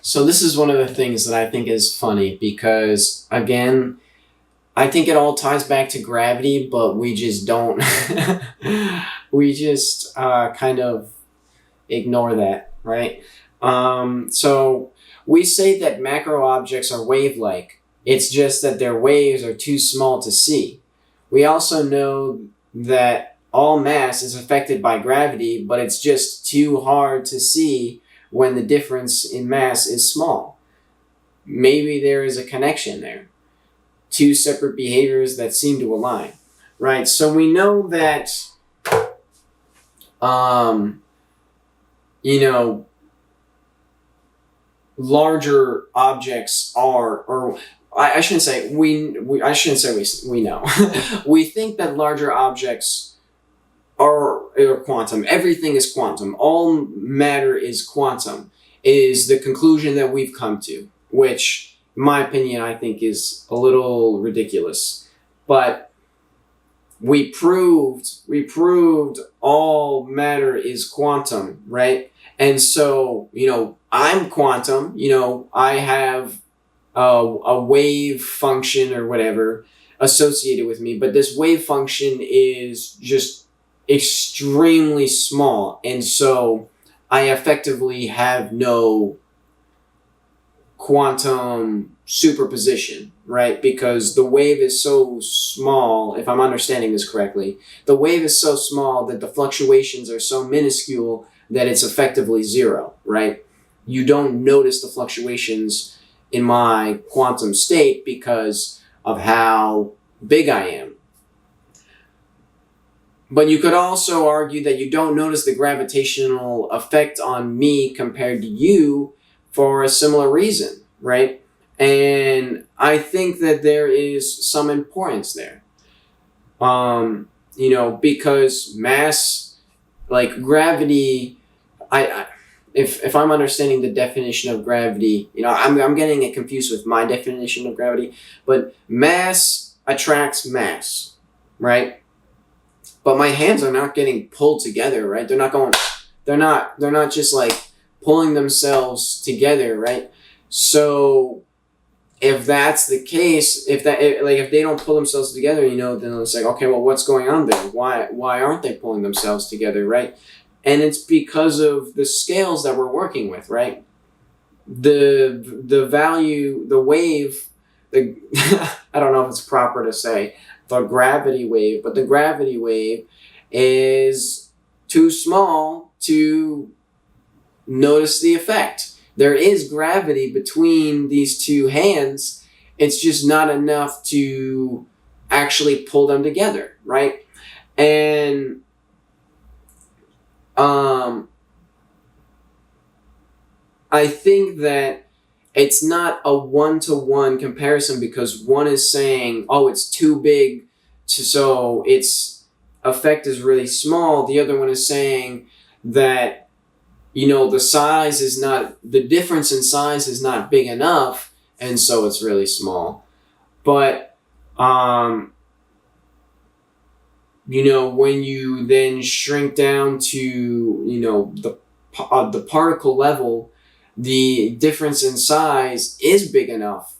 So this is one of the things that I think is funny because, again, I think it all ties back to gravity, but we just don't. We just kind of ignore that, right? So we say that macro objects are wave-like. It's just that their waves are too small to see. We also know that all mass is affected by gravity, but it's just too hard to see when the difference in mass is small. Maybe there is a connection there. Two separate behaviors that seem to align, right? So we know that, um, you know, larger objects are, or I shouldn't say I shouldn't say we know. We think that larger objects are quantum. Everything is quantum. All matter is quantum, is the conclusion that we've come to, which, in my opinion, I think is a little ridiculous. But we proved all matter is quantum, right? And so, I'm quantum, I have a wave function or whatever associated with me, but this wave function is just extremely small, and so I effectively have no quantum superposition, right? Because the wave is so small, if I'm understanding this correctly, the wave is so small that the fluctuations are so minuscule that it's effectively zero, right? You don't notice the fluctuations in my quantum state because of how big I am. But you could also argue that you don't notice the gravitational effect on me compared to you for a similar reason, right? And I think that there is some importance there. Because mass, like gravity, if I'm understanding the definition of gravity, I'm getting it confused with my definition of gravity, but mass attracts mass, right? But my hands are not getting pulled together, right? They're not just like pulling themselves together, right? So if that's the case, if they don't pull themselves together, then it's like, okay, well, what's going on there? Why aren't they pulling themselves together, right? And it's because of the scales that we're working with, right? The value, the wave, I don't know if it's proper to say the gravity wave, but the gravity wave is too small to notice the effect. There is gravity between these two hands. It's just not enough to actually pull them together, right? And I think that it's not a one-to-one comparison because one is saying, oh, it's too big, so its effect is really small. The other one is saying that, the difference in size is not big enough, and so it's really small. But, when you then shrink down to, the particle level, the difference in size is big enough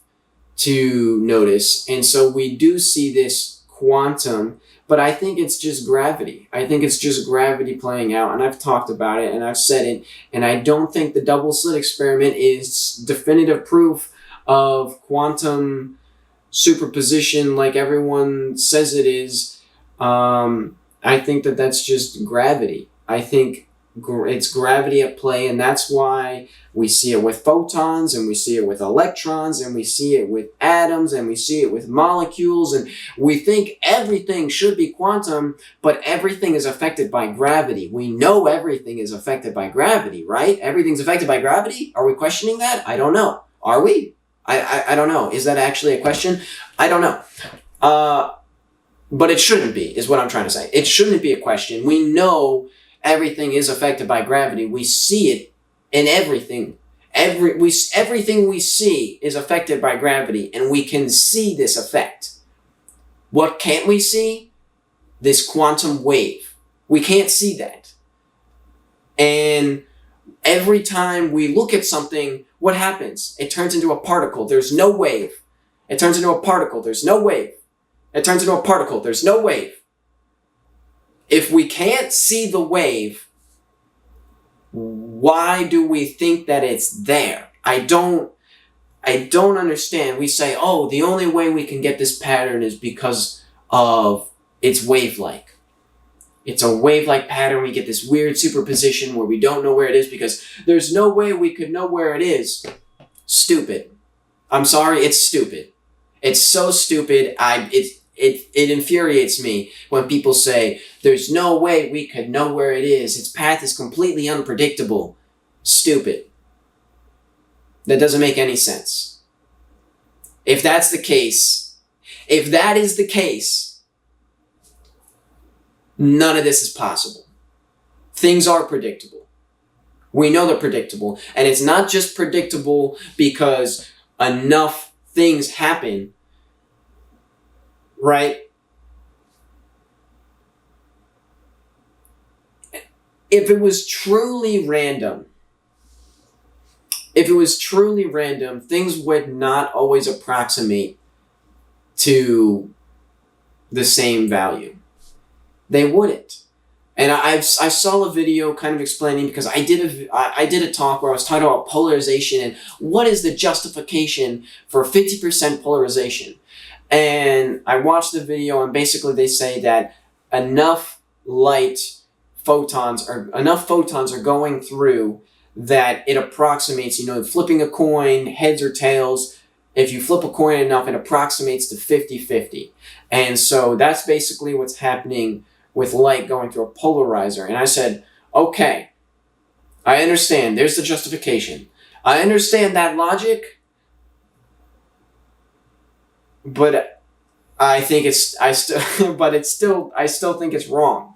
to notice. And so we do see this quantum, but I think it's just gravity. I think it's just gravity playing out. And I've talked about it and I've said it. And I don't think the double slit experiment is definitive proof of quantum superposition like everyone says it is. I think that that's just gravity. I think it's gravity at play, and that's why we see it with photons, and we see it with electrons, and we see it with atoms, and we see it with molecules, and we think everything should be quantum, but everything is affected by gravity. We know everything is affected by gravity, right? Everything's affected by gravity? Are we questioning that? I don't know. Are we? I don't know. Is that actually a question? I don't know. But it shouldn't be, is what I'm trying to say. It shouldn't be a question. We know everything is affected by gravity. We see it in everything. Everything we see is affected by gravity, and we can see this effect. What can't we see? This quantum wave. We can't see that. And every time we look at something, what happens? It turns into a particle. There's no wave. It turns into a particle. There's no wave. It turns into a particle. There's no wave. If we can't see the wave, why do we think that it's there? I don't understand. We say, oh, the only way we can get this pattern is because of its wave-like. It's a wave-like pattern. We get this weird superposition where we don't know where it is because there's no way we could know where it is. Stupid. I'm sorry, it's stupid. It's so stupid. It infuriates me when people say, there's no way we could know where it is. Its path is completely unpredictable. Stupid. That doesn't make any sense. If that's the case, if that is the case, none of this is possible. Things are predictable. We know they're predictable. And it's not just predictable because enough things happen, right? If it was truly random, things would not always approximate to the same value. They wouldn't. And I saw a video kind of explaining, because I did a talk where I was talking about polarization and what is the justification for 50% polarization. And I watched the video, and basically they say that enough photons are going through that it approximates, flipping a coin, heads or tails. If you flip a coin enough, it approximates to 50-50. And so that's basically what's happening with light going through a polarizer. And I said, okay, I understand. There's the justification. I understand that logic, but I still think it's wrong.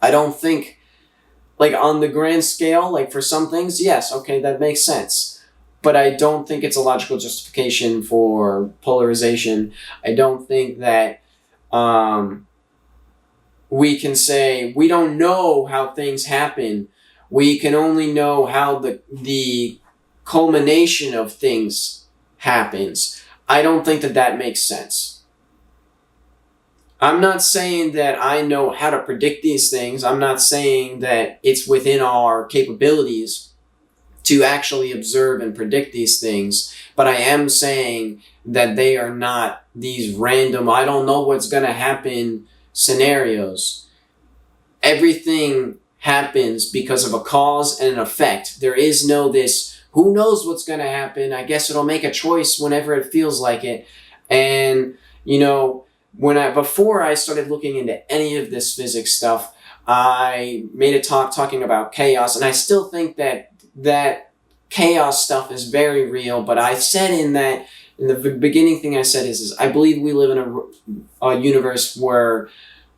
I don't think, on the grand scale, for some things, yes, okay, that makes sense. But I don't think it's a logical justification for polarization. I don't think that we can say we don't know how things happen. We can only know how the culmination of things happens. I don't think that makes sense. I'm not saying that I know how to predict these things. I'm not saying that it's within our capabilities to actually observe and predict these things. But I am saying that they are not these random, I don't know what's going to happen scenarios. Everything happens because of a cause and an effect. There is no this, who knows what's going to happen? I guess it'll make a choice whenever it feels like it. And, before I started looking into any of this physics stuff, I made a talk talking about chaos, and I still think that chaos stuff is very real, but I said in the beginning thing I said is I believe we live in a universe where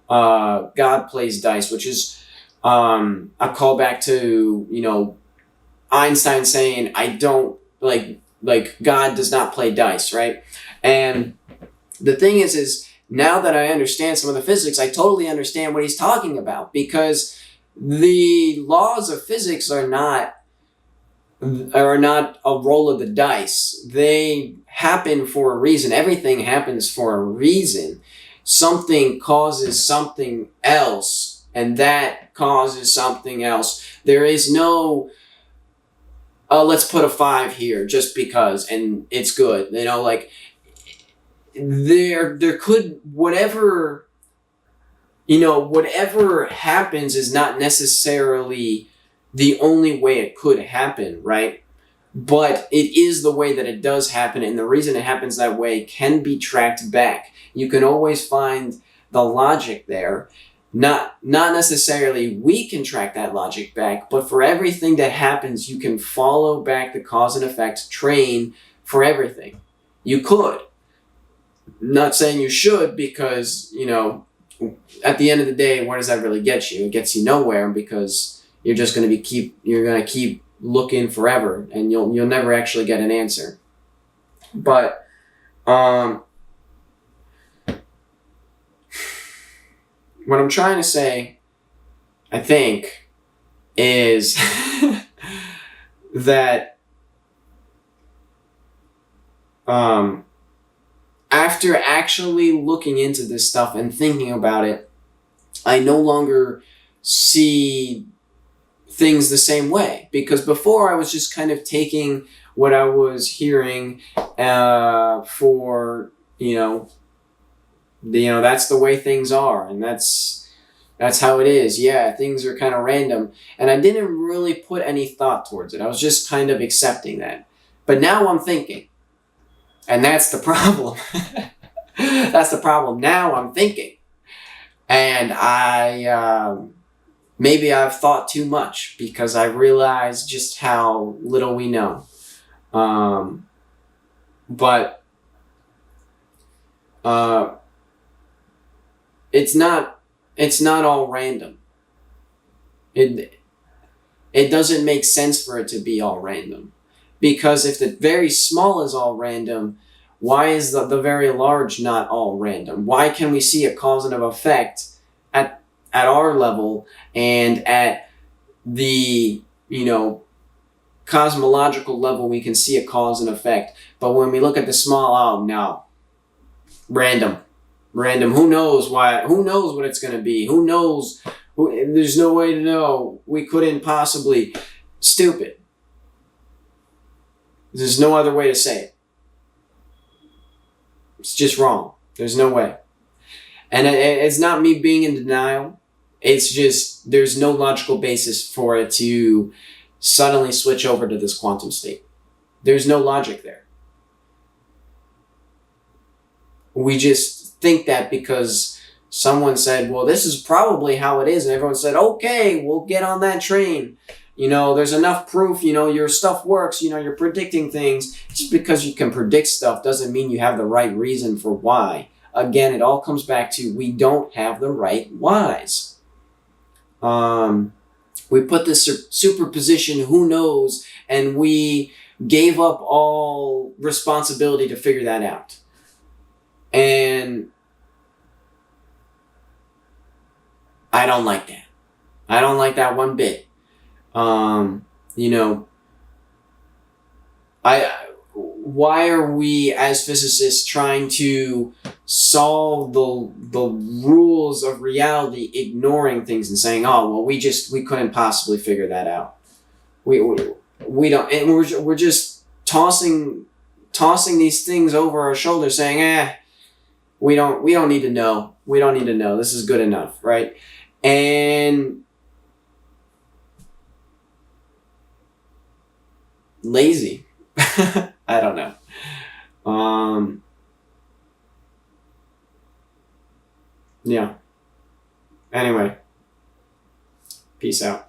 God plays dice, which is a callback to, Einstein saying, I don't, God does not play dice, right? And the thing is now that I understand some of the physics, I totally understand what he's talking about, because the laws of physics are not a roll of the dice. They happen for a reason. Everything happens for a reason. Something causes something else, and that causes something else. There is no, let's put a 5 here just because, and it's good. There could, whatever happens is not necessarily the only way it could happen, right? But it is the way that it does happen, and the reason it happens that way can be tracked back. You can always find the logic there. Not necessarily we can track that logic back, but for everything that happens, you can follow back the cause and effect train for everything. You could. Not saying you should, because, at the end of the day, where does that really get you? It gets you nowhere, because you're just going to keep looking forever, and you'll never actually get an answer. But what I'm trying to say, I think, is that um, after actually looking into this stuff and thinking about it, I no longer see things the same way, because before I was just kind of taking what I was hearing for that's the way things are, and that's how it is. Yeah, things are kind of random, and I didn't really put any thought towards it. I was just kind of accepting that. But now I'm thinking, and that's the problem. That's the problem. Now I'm thinking, and maybe I've thought too much, because I realize just how little we know. But it's not all random. It doesn't make sense for it to be all random, because if the very small is all random, why is the very large not all random? Why can we see a cause and effect at our level and at the cosmological level? We can see a cause and effect, but when we look at the small, oh no, random. Who knows why? Who knows what it's going to be? Who knows? There's no way to know. We couldn't possibly. Stupid. There's no other way to say it. It's just wrong. There's no way. And it's not me being in denial. It's just there's no logical basis for it to suddenly switch over to this quantum state. There's no logic there. We just think that because someone said, well, this is probably how it is, and everyone said, okay, we'll get on that train. There's enough proof, your stuff works, you're predicting things. Just because you can predict stuff doesn't mean you have the right reason for why. Again, it all comes back to we don't have the right whys. We put this superposition, who knows, and we gave up all responsibility to figure that out. And I don't like that. I don't like that one bit. Why are we as physicists trying to solve the rules of reality, ignoring things and saying, oh, well, we couldn't possibly figure that out. We don't, and we're just tossing these things over our shoulder, saying, we don't need to know. We don't need to know. This is good enough, right? And lazy. I don't know. Yeah. Anyway, peace out.